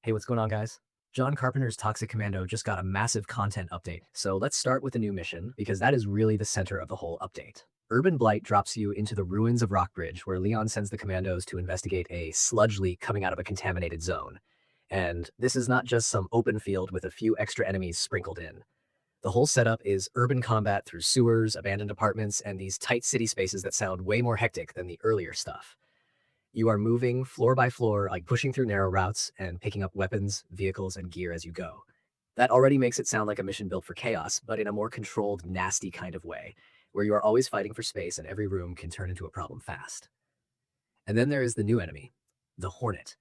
Hey, what's going on, guys? John Carpenter's Toxic Commando just got a massive content update, so let's start with a new mission, because that is really the center of the whole update. Urban Blight drops you into the ruins of Rockbridge, where Leon sends the commandos to investigate a sludge leak coming out of a contaminated zone. And this is not just some open field with a few extra enemies sprinkled in. The whole setup is urban combat through sewers, abandoned apartments, and these tight city spaces that sound way more hectic than the earlier stuff. You are moving floor by floor, like pushing through narrow routes and picking up weapons, vehicles, and gear as you go. That already makes it sound like a mission built for chaos, but in a more controlled, nasty kind of way, where you are always fighting for space and every room can turn into a problem fast. And then there is the new enemy, the Hornet,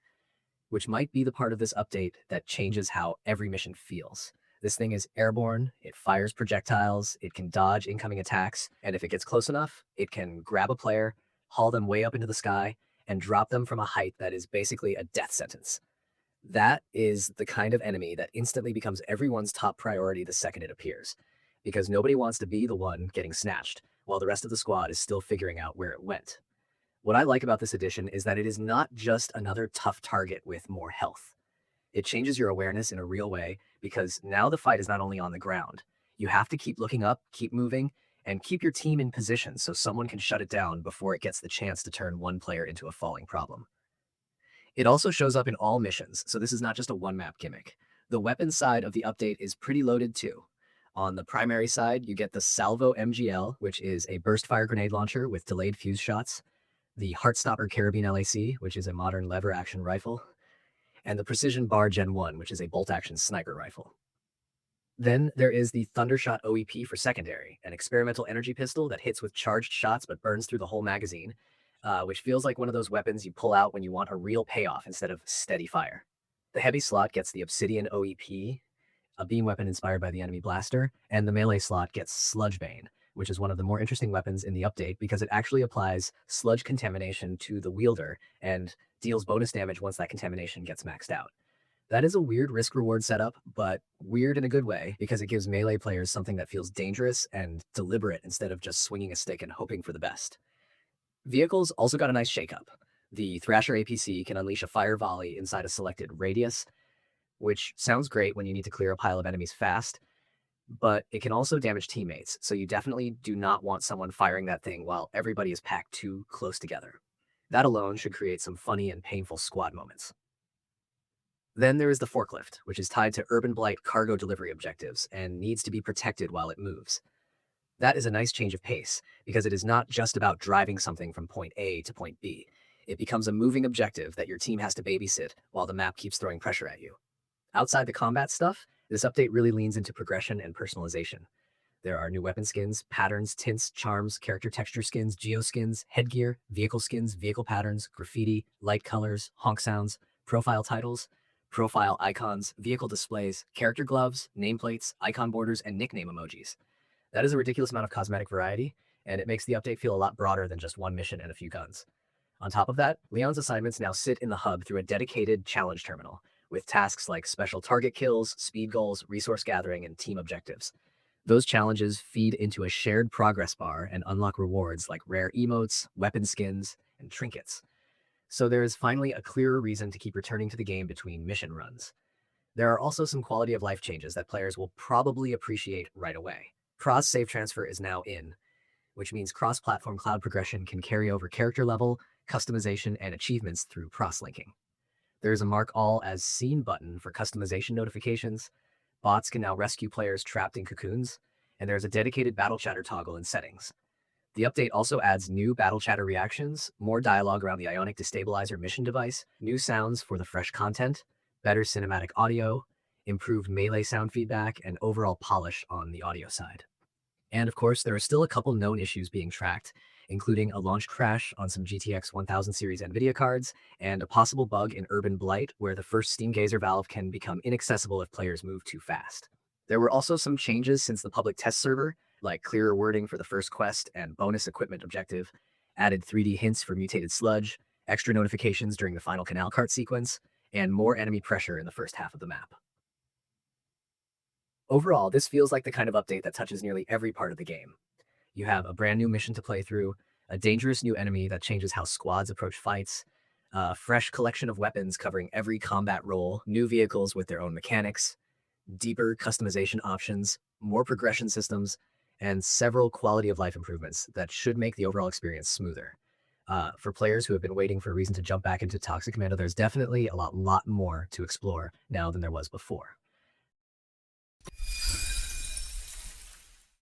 which might be the part of this update that changes how every mission feels. This thing is airborne, it fires projectiles, it can dodge incoming attacks, and if it gets close enough, it can grab a player, haul them way up into the sky, and drop them from a height that is basically a death sentence. That is the kind of enemy that instantly becomes everyone's top priority the second it appears, because nobody wants to be the one getting snatched, while the rest of the squad is still figuring out where it went. What I like about this edition is that it is not just another tough target with more health. It changes your awareness in a real way, because now the fight is not only on the ground. You have to keep looking up, keep moving, and keep your team in position so someone can shut it down before it gets the chance to turn one player into a falling problem. It also shows up in all missions, so this is not just a one-map gimmick. The weapons side of the update is pretty loaded too. On the primary side, you get the Salvo MGL, which is a burst fire grenade launcher with delayed fuse shots, the Heartstopper Carabine LAC, which is a modern lever-action rifle, and the Precision Bar Gen 1, which is a bolt-action sniper rifle. Then there is the Thundershot OEP for secondary, an experimental energy pistol that hits with charged shots but burns through the whole magazine, which feels like one of those weapons you pull out when you want a real payoff instead of steady fire. The heavy slot gets the Obsidian OEP, a beam weapon inspired by the enemy blaster, and the melee slot gets Sludgebane, which is one of the more interesting weapons in the update because it actually applies sludge contamination to the wielder and deals bonus damage once that contamination gets maxed out. That is a weird risk-reward setup, but weird in a good way because it gives melee players something that feels dangerous and deliberate instead of just swinging a stick and hoping for the best. Vehicles also got a nice shakeup. The Thrasher APC can unleash a fire volley inside a selected radius, which sounds great when you need to clear a pile of enemies fast, but it can also damage teammates, so you definitely do not want someone firing that thing while everybody is packed too close together. That alone should create some funny and painful squad moments. Then there is the Forklift, which is tied to Urban Blight cargo delivery objectives and needs to be protected while it moves. That is a nice change of pace, because it is not just about driving something from point A to point B. It becomes a moving objective that your team has to babysit while the map keeps throwing pressure at you. Outside the combat stuff, this update really leans into progression and personalization. There are new weapon skins, patterns, tints, charms, character texture skins, geoskins, headgear, vehicle patterns, graffiti, light colors, honk sounds, profile titles, profile icons, vehicle displays, character gloves, nameplates, icon borders, and nickname emojis. That is a ridiculous amount of cosmetic variety, and it makes the update feel a lot broader than just one mission and a few guns. On top of that, Leon's assignments now sit in the hub through a dedicated challenge terminal, with tasks like special target kills, speed goals, resource gathering, and team objectives. Those challenges feed into a shared progress bar and unlock rewards like rare emotes, weapon skins, and trinkets. So there is finally a clearer reason to keep returning to the game between mission runs. There are also some quality of life changes that players will probably appreciate right away. Cross save transfer is now in, which means cross-platform cloud progression can carry over character level, customization, and achievements through cross-linking. There is a mark all as seen button for customization notifications, bots can now rescue players trapped in cocoons, and there's a dedicated battle chatter toggle in settings. The update also adds new battle chatter reactions, more dialogue around the Ionic Destabilizer mission device, new sounds for the fresh content, better cinematic audio, improved melee sound feedback, and overall polish on the audio side. And of course, there are still a couple known issues being tracked, including a launch crash on some GTX 1000 series NVIDIA cards, and a possible bug in Urban Blight where the first Steam Gazer valve can become inaccessible if players move too fast. There were also some changes since the public test server, like clearer wording for the first quest and bonus equipment objective, added 3D hints for mutated sludge, extra notifications during the final canal cart sequence, and more enemy pressure in the first half of the map. Overall, this feels like the kind of update that touches nearly every part of the game. You have a brand new mission to play through, a dangerous new enemy that changes how squads approach fights, A fresh collection of weapons covering every combat role, new vehicles with their own mechanics, deeper customization options, more progression systems, and several quality of life improvements that should make the overall experience smoother. For players who have been waiting for a reason to jump back into Toxic Commando, there's definitely a lot more to explore now than there was before.